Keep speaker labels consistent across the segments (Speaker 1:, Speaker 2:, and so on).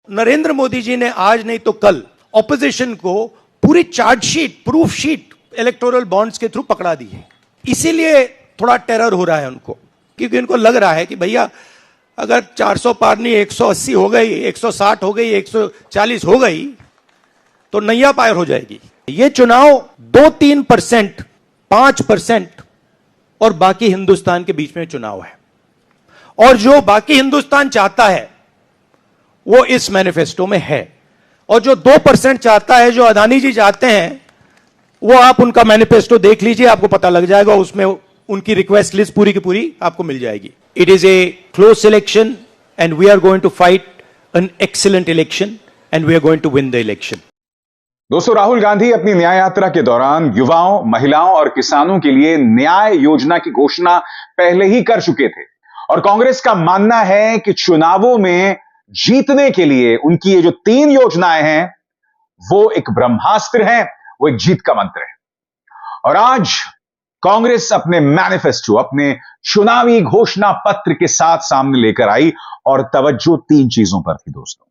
Speaker 1: नरेंद्र मोदी जी ने आज नहीं तो कल ऑपोजिशन को पूरी chargesheet, proof sheet electoral bonds के थ्रू पकड़ा दी है। इसीलिए थोड़ा टेरर हो रहा है उनको, क्योंकि उनको लग रहा है कि भैया अगर 400 पार नहीं 180 हो गई, 160 हो गई, 140 हो गई तो नैया पार हो जाएगी। ये चुनाव 2-3%, 5% और बाकी हिंदुस्तान के बीच में चुनाव है, और जो बाकी हिंदुस्तान चाहता है वो इस मैनिफेस्टो में है, और जो 2% चाहता है, जो अदानी जी चाहते हैं, वो आप उनका मैनिफेस्टो देख लीजिए, आपको पता लग जाएगा। उसमें उनकी रिक्वेस्ट लिस्ट पूरी की पूरी आपको मिल जाएगी। It is a close election and we are going to fight an excellent election and we are going to win the election.
Speaker 2: दोस्तों, राहुल गांधी अपनी न्याय यात्रा के दौरान युवाओं, महिलाओं और किसानों के लिए न्याय योजना की घोषणा पहले ही कर चुके थे, और कांग्रेस का मानना है कि चुनावों में जीतने के लिए उनकी ये जो 3 योजनाएं हैं वो एक ब्रह्मास्त्र है, वो एक जीत का मंत्र है। और आज कांग्रेस अपने मैनिफेस्टो, अपने चुनावी घोषणा पत्र के साथ सामने लेकर आई, और तवज्जो 3 चीजों पर थी दोस्तों।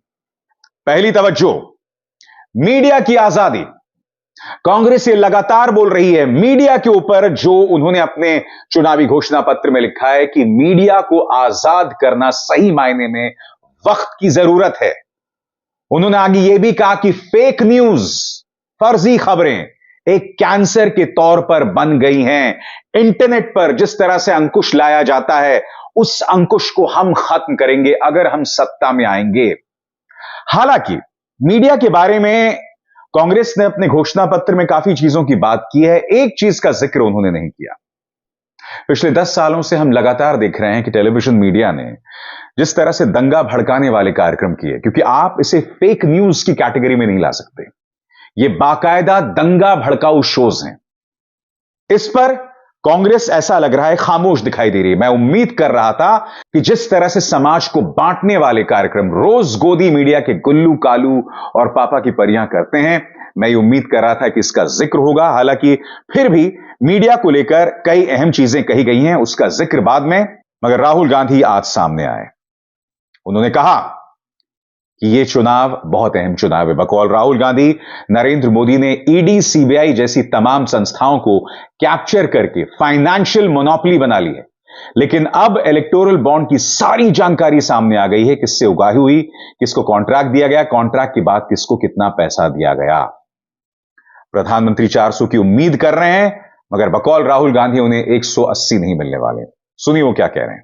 Speaker 2: पहली तवज्जो, मीडिया की आजादी। कांग्रेस ये लगातार बोल रही है मीडिया के ऊपर, जो उन्होंने अपने चुनावी घोषणा पत्र में लिखा है कि मीडिया को आजाद करना सही मायने में वक्त की जरूरत है। उन्होंने आगे यह भी कहा कि फेक न्यूज, फर्जी खबरें एक कैंसर के तौर पर बन गई हैं। इंटरनेट पर जिस तरह से अंकुश लाया जाता है, उस अंकुश को हम खत्म करेंगे अगर हम सत्ता में आएंगे। हालांकि मीडिया के बारे में कांग्रेस ने अपने घोषणा पत्र में काफी चीजों की बात की है, एक चीज का जिक्र उन्होंने नहीं किया। पिछले 10 सालों से हम लगातार देख रहे हैं कि टेलीविजन मीडिया ने जिस तरह से दंगा भड़काने वाले कार्यक्रम किए, क्योंकि आप इसे फेक न्यूज की कैटेगरी में नहीं ला सकते, ये बाकायदा दंगा भड़काऊ शोज हैं। इस पर कांग्रेस ऐसा लग रहा है खामोश दिखाई दे रही है। मैं उम्मीद कर रहा था कि जिस तरह से समाज को बांटने वाले कार्यक्रम रोज गोदी मीडिया के गुल्लू कालू और पापा की परियां करते हैं, मैं ये उम्मीद कर रहा था कि इसका जिक्र होगा। हालांकि फिर भी मीडिया को लेकर कई अहम चीजें कही गई हैं, उसका जिक्र बाद में। मगर राहुल गांधी आज सामने आए, उन्होंने कहा कि यह चुनाव बहुत अहम चुनाव है। बकौल राहुल गांधी, नरेंद्र मोदी ने ईडी, सीबीआई जैसी तमाम संस्थाओं को कैप्चर करके फाइनेंशियल मोनोपोली बना ली है, लेकिन अब इलेक्टोरल बॉन्ड की सारी जानकारी सामने आ गई है, किससे उगाही हुई, किसको कॉन्ट्रैक्ट दिया गया, कॉन्ट्रैक्ट के बाद किसको कितना पैसा दिया गया। प्रधानमंत्री 400 की उम्मीद कर रहे हैं, मगर बकौल राहुल गांधी उन्हें 180 नहीं मिलने वाले। सुनिए वो क्या कह रहे हैं।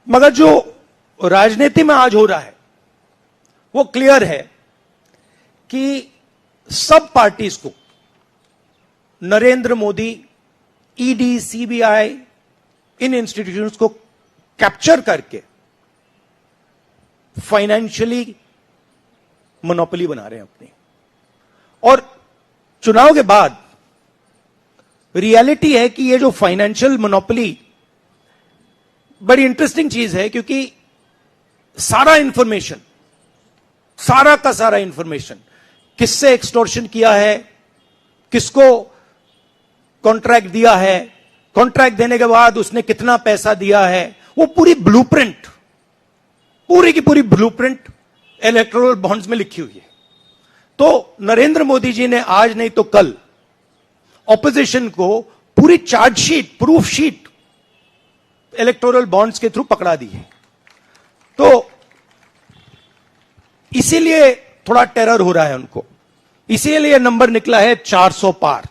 Speaker 1: मगर जो राजनीति में आज हो रहा है वो क्लियर है कि सब पार्टीज को नरेंद्र मोदी, ईडी, सीबीआई, इन इंस्टीट्यूशंस को कैप्चर करके फाइनेंशियली मोनोपोली बना रहे हैं अपनी। और चुनाव के बाद रियलिटी है कि ये जो फाइनेंशियल मोनोपोली बड़ी इंटरेस्टिंग चीज है, क्योंकि सारा इंफॉर्मेशन, सारा का सारा इंफॉर्मेशन, किससे एक्सटॉर्शन किया है, किसको कॉन्ट्रैक्ट दिया है, कॉन्ट्रैक्ट देने के बाद उसने कितना पैसा दिया है, वो पूरी ब्लूप्रिंट, पूरी की पूरी ब्लूप्रिंट इलेक्टोरल बॉन्ड्स में लिखी हुई है। तो नरेंद्र मोदी जी ने आज नहीं तो कल ऑपोजिशन को पूरी chargesheet, proof sheet electoral bonds के थ्रू पकड़ा दी है। तो इसीलिए थोड़ा टेरर हो रहा है उनको, इसीलिए नंबर निकला है 400 पार।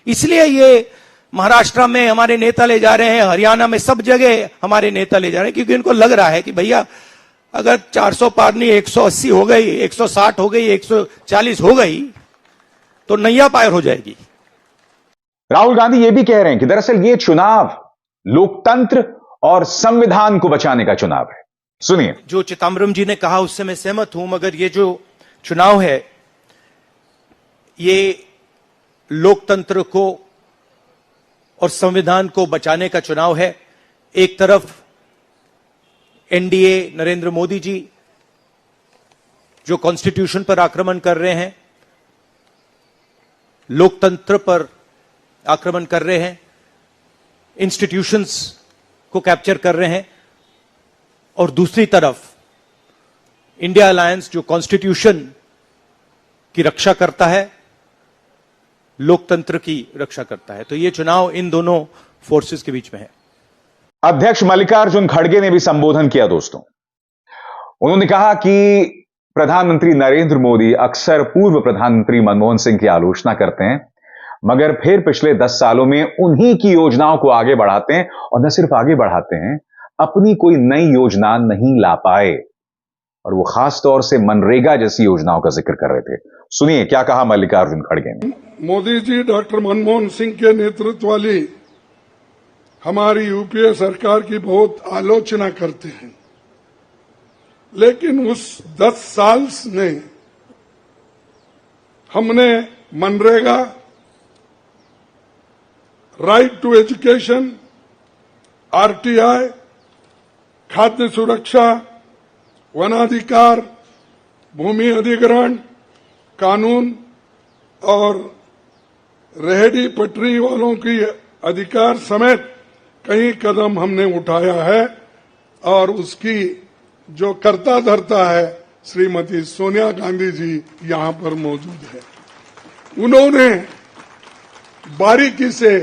Speaker 1: इसलिए ये महाराष्ट्र में हमारे नेता ले जा रहे हैं, हरियाणा में सब जगह हमारे नेता ले जा रहे हैं, क्योंकि उनको लग रहा है कि भैया अगर 400 पार नहीं 180 हो गई, 160 हो गई, 140 हो गई तो नैया पार हो जाएगी।
Speaker 2: राहुल गांधी ये भी कह रहे हैं कि दरअसल ये चुनाव लोकतंत्र और संविधान को बचाने का चुनाव है। सुनिए,
Speaker 1: जो चिदंबरम जी ने कहा उससे मैं सहमत हूं, मगर ये जो चुनाव है ये लोकतंत्र को और संविधान को बचाने का चुनाव है। एक तरफ एनडीए, नरेंद्र मोदी जी जो कॉन्स्टिट्यूशन पर आक्रमण कर रहे हैं, लोकतंत्र पर आक्रमण कर रहे हैं, इंस्टीट्यूशंस को कैप्चर कर रहे हैं, और दूसरी तरफ इंडिया अलायंस जो कॉन्स्टिट्यूशन की रक्षा करता है, लोकतंत्र की रक्षा करता है। तो ये चुनाव इन दोनों फोर्सेस के बीच में है।
Speaker 2: अध्यक्ष मल्लिकार्जुन खड़गे ने भी संबोधन किया दोस्तों। उन्होंने कहा कि प्रधानमंत्री नरेंद्र मोदी अक्सर पूर्व प्रधानमंत्री मनमोहन सिंह की आलोचना करते हैं, मगर फिर पिछले 10 सालों में उन्हीं की योजनाओं को आगे बढ़ाते हैं, और न सिर्फ आगे बढ़ाते हैं, अपनी कोई नई योजना नहीं ला पाए। और वो खास तौर से मनरेगा जैसी योजनाओं का जिक्र कर रहे थे। सुनिए क्या कहा मल्लिकार्जुन खड़गे ने।
Speaker 3: मोदी जी डॉक्टर मनमोहन सिंह के नेतृत्व वाली हमारी यूपीए सरकार की बहुत आलोचना करते हैं, लेकिन उस 10 साल में हमने MNREGA, right to education, RTI, खाद्य सुरक्षा, वनाधिकार, भूमि अधिग्रहण कानून और रेहड़ी पटरी वालों की अधिकार समेत कई कदम हमने उठाया है। और उसकी जो कर्ता धर्ता है श्रीमती सोनिया गांधी जी यहां पर मौजूद है। उन्होंने बारीकी से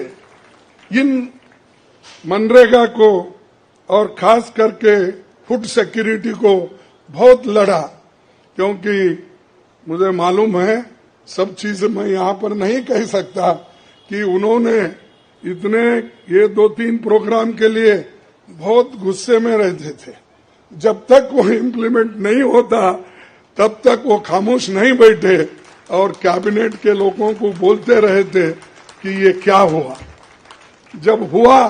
Speaker 3: इन मनरेगा को और खास करके फूड सिक्योरिटी को बहुत लड़ा, क्योंकि मुझे मालूम है, सब चीज मैं यहाँ पर नहीं कह सकता, कि उन्होंने इतने ये 2-3 प्रोग्राम के लिए बहुत गुस्से में रहते थे। जब तक वो इम्प्लीमेंट नहीं होता तब तक वो खामोश नहीं बैठे और कैबिनेट के लोगों को बोलते रहे थे कि ये क्या हुआ। जब हुआ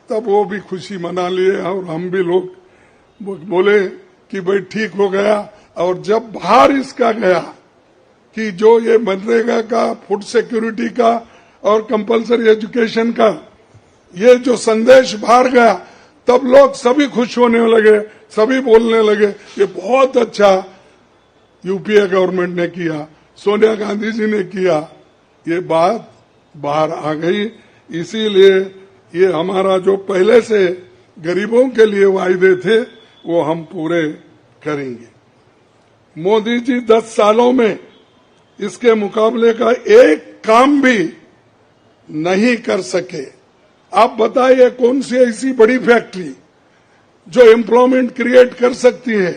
Speaker 3: तब वो भी खुशी मना लिए और हम भी लोग बोले कि भाई ठीक हो गया। और जब बाहर इसका गया कि जो ये मनरेगा का, फूड सिक्योरिटी का और कंपलसरी एजुकेशन का ये जो संदेश बाहर गया, तब लोग सभी खुश होने लगे, सभी बोलने लगे ये बहुत अच्छा यूपीए गवर्नमेंट ने किया, सोनिया गांधी जी ने किया। ये बात बाहर आ गई। इसीलिए ये हमारा जो पहले से गरीबों के लिए वायदे थे वो हम पूरे करेंगे। मोदी जी 10 सालों में इसके मुकाबले का एक काम भी नहीं कर सके। आप बताइए कौन सी ऐसी बड़ी फैक्ट्री जो एम्प्लॉयमेंट क्रिएट कर सकती है,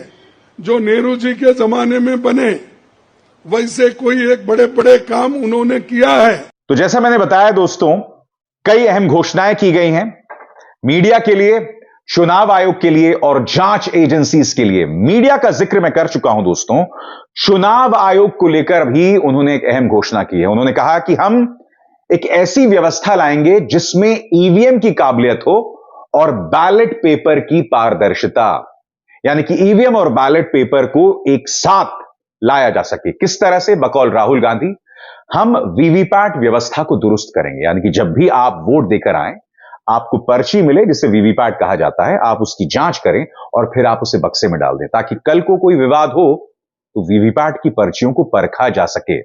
Speaker 3: जो नेहरू जी के जमाने में बने, वैसे कोई एक बड़े बड़े काम उन्होंने किया है।
Speaker 2: तो जैसा मैंने बताया दोस्तों, कई अहम घोषणाएं की गई हैं मीडिया के लिए, चुनाव आयोग के लिए और जांच एजेंसीज के लिए। मीडिया का जिक्र मैं कर चुका हूं दोस्तों। चुनाव आयोग को लेकर भी उन्होंने एक अहम घोषणा की है। उन्होंने कहा कि हम एक ऐसी व्यवस्था लाएंगे जिसमें ईवीएम की काबिलियत हो और बैलेट पेपर की पारदर्शिता, यानी कि ईवीएम और बैलेट पेपर को एक साथ लाया जा सके। किस तरह से? बकौल राहुल गांधी, हम वीवीपैट व्यवस्था को दुरुस्त करेंगे, यानी कि जब भी आप वोट देकर आए, आपको पर्ची मिले जिसे वीवीपैट कहा जाता है, आप उसकी जांच करें और फिर आप उसे बक्से में डाल दें, ताकि कल को कोई विवाद हो तो वीवीपैट की पर्चियों को परखा जा सके।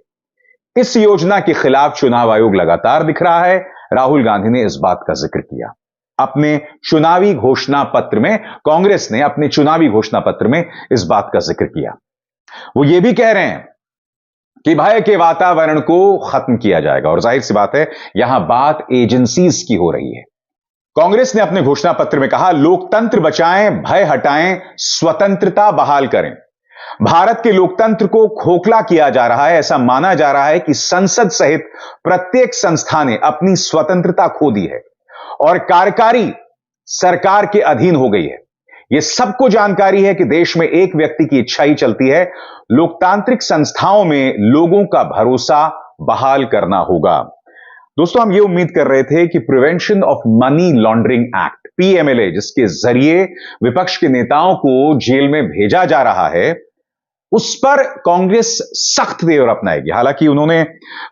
Speaker 2: इस योजना के खिलाफ चुनाव आयोग लगातार दिख रहा है। राहुल गांधी ने इस बात का जिक्र किया अपने चुनावी घोषणा पत्र में। कांग्रेस ने अपने चुनावी घोषणा पत्र में इस बात का जिक्र किया। वो ये भी कह रहे हैं कि भय के वातावरण को खत्म किया जाएगा, और जाहिर सी बात है यहां बात एजेंसीज की हो रही है। कांग्रेस ने अपने घोषणा पत्र में कहा, लोकतंत्र बचाएं, भय हटाएं, स्वतंत्रता बहाल करें। भारत के लोकतंत्र को खोखला किया जा रहा है। ऐसा माना जा रहा है कि संसद सहित प्रत्येक संस्था ने अपनी स्वतंत्रता खो दी है और कार्यकारी सरकार के अधीन हो गई है। यह सबको जानकारी है कि देश में एक व्यक्ति की इच्छा ही चलती है। लोकतांत्रिक संस्थाओं में लोगों का भरोसा बहाल करना होगा। दोस्तों, हम ये उम्मीद कर रहे थे कि prevention of money laundering act, PMLA, जिसके जरिए विपक्ष के नेताओं को जेल में भेजा जा रहा है, उस पर कांग्रेस सख्त तेवर अपनाएगी। हालांकि उन्होंने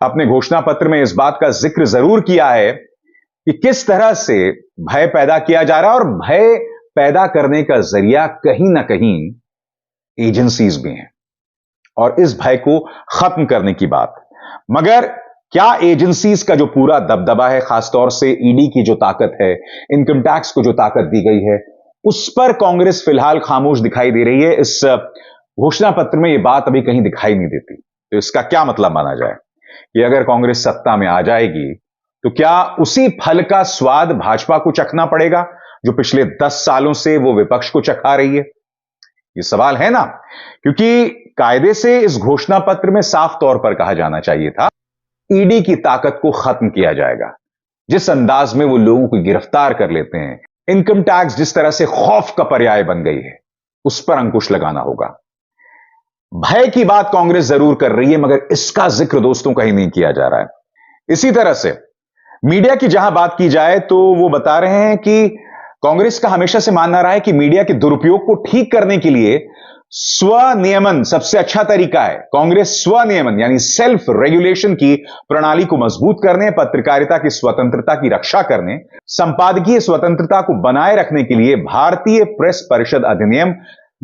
Speaker 2: अपने घोषणा पत्र में इस बात का जिक्र जरूर किया है कि किस तरह से भय पैदा किया जा रहा है, और भय पैदा करने का जरिया कहीं ना कहीं एजेंसीज भी हैं, और इस भय को खत्म करने की बात। मगर क्या एजेंसीज का जो पूरा दबदबा है, खासतौर से ईडी की जो ताकत है, इनकम टैक्स को जो ताकत दी गई है, उस पर कांग्रेस फिलहाल खामोश दिखाई दे रही है। इस घोषणा पत्र में यह बात अभी कहीं दिखाई नहीं देती। तो इसका क्या मतलब माना जाए कि अगर कांग्रेस सत्ता में आ जाएगी तो क्या उसी फल का स्वाद भाजपा को चखना पड़ेगा जो पिछले 10 सालों से वो विपक्ष को चखा रही है? ये सवाल है ना, क्योंकि कायदे से इस घोषणा पत्र में साफ तौर पर कहा जाना चाहिए था ईडी की ताकत को खत्म किया जाएगा। जिस अंदाज में वो लोगों को गिरफ्तार कर लेते हैं, इनकम टैक्स जिस तरह से खौफ का पर्याय बन गई है, उस पर अंकुश लगाना होगा। भय की बात कांग्रेस जरूर कर रही है, मगर इसका जिक्र दोस्तों कहीं नहीं किया जा रहा है। इसी तरह से मीडिया की जहां बात की जाए तो वो बता रहे हैं कि कांग्रेस का हमेशा से मानना रहा है कि मीडिया के दुरुपयोग को ठीक करने के लिए स्वनियमन सबसे अच्छा तरीका है। कांग्रेस स्वनियमन यानी सेल्फ रेगुलेशन की प्रणाली को मजबूत करने, पत्रकारिता की स्वतंत्रता की रक्षा करने, संपादकीय स्वतंत्रता को बनाए रखने के लिए भारतीय प्रेस परिषद अधिनियम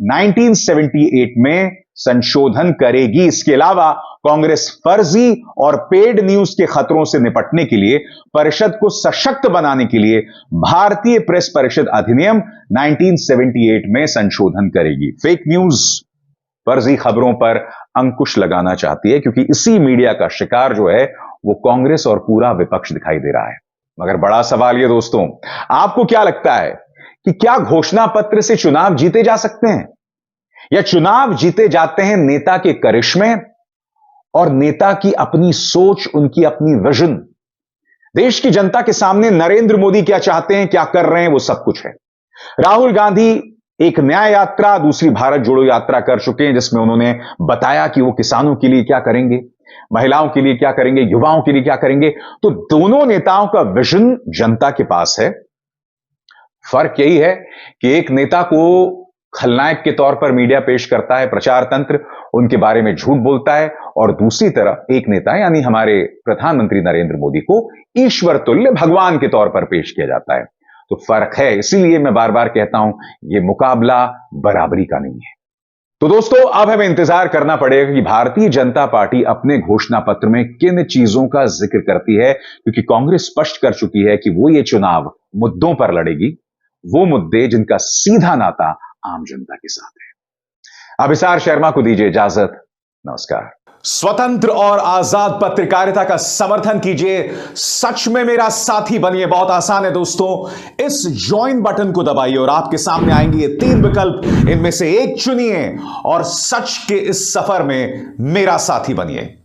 Speaker 2: 1978 में संशोधन करेगी। इसके अलावा कांग्रेस फर्जी और पेड न्यूज के खतरों से निपटने के लिए परिषद को सशक्त बनाने के लिए भारतीय प्रेस परिषद अधिनियम 1978 में संशोधन करेगी। फेक न्यूज, फर्जी खबरों पर अंकुश लगाना चाहती है, क्योंकि इसी मीडिया का शिकार जो है वो कांग्रेस और पूरा विपक्ष दिखाई दे रहा है। मगर बड़ा सवाल यह दोस्तों, आपको क्या लगता है कि क्या घोषणा पत्र से चुनाव जीते जा सकते हैं, या चुनाव जीते जाते हैं नेता के करिश्मे और नेता की अपनी सोच, उनकी अपनी विजन? देश की जनता के सामने नरेंद्र मोदी क्या चाहते हैं, क्या कर रहे हैं, वो सब कुछ है। राहुल गांधी एक न्याय यात्रा, दूसरी भारत जोड़ो यात्रा कर चुके हैं, जिसमें उन्होंने बताया कि वो किसानों के लिए क्या करेंगे, महिलाओं के लिए क्या करेंगे, युवाओं के लिए क्या करेंगे। तो दोनों नेताओं का विजन जनता के पास है। फर्क यही है कि एक नेता को खलनायक के तौर पर मीडिया पेश करता है, प्रचार तंत्र उनके बारे में झूठ बोलता है, और दूसरी तरफ एक नेता यानी हमारे प्रधानमंत्री नरेंद्र मोदी को ईश्वर तुल्य भगवान के तौर पर पेश किया जाता है। तो फर्क है। इसीलिए मैं बार बार कहता हूं, यह मुकाबला बराबरी का नहीं है। तो दोस्तों, अब हमें इंतजार करना पड़ेगा कि भारतीय जनता पार्टी अपने घोषणा पत्र में किन चीजों का जिक्र करती है, क्योंकि कांग्रेस स्पष्ट कर चुकी है कि वो ये चुनाव मुद्दों पर लड़ेगी, वो मुद्दे जिनका सीधा नाता आम जनता के साथ है। अभिसार शर्मा को दीजिए इजाजत। नमस्कार।
Speaker 4: स्वतंत्र और आजाद पत्रकारिता का समर्थन कीजिए, सच में मेरा साथी बनिए। बहुत आसान है दोस्तों, इस ज्वाइन बटन को दबाइए और आपके सामने आएंगे ये 3 विकल्प, इनमें से एक चुनिए और सच के इस सफर में मेरा साथी बनिए।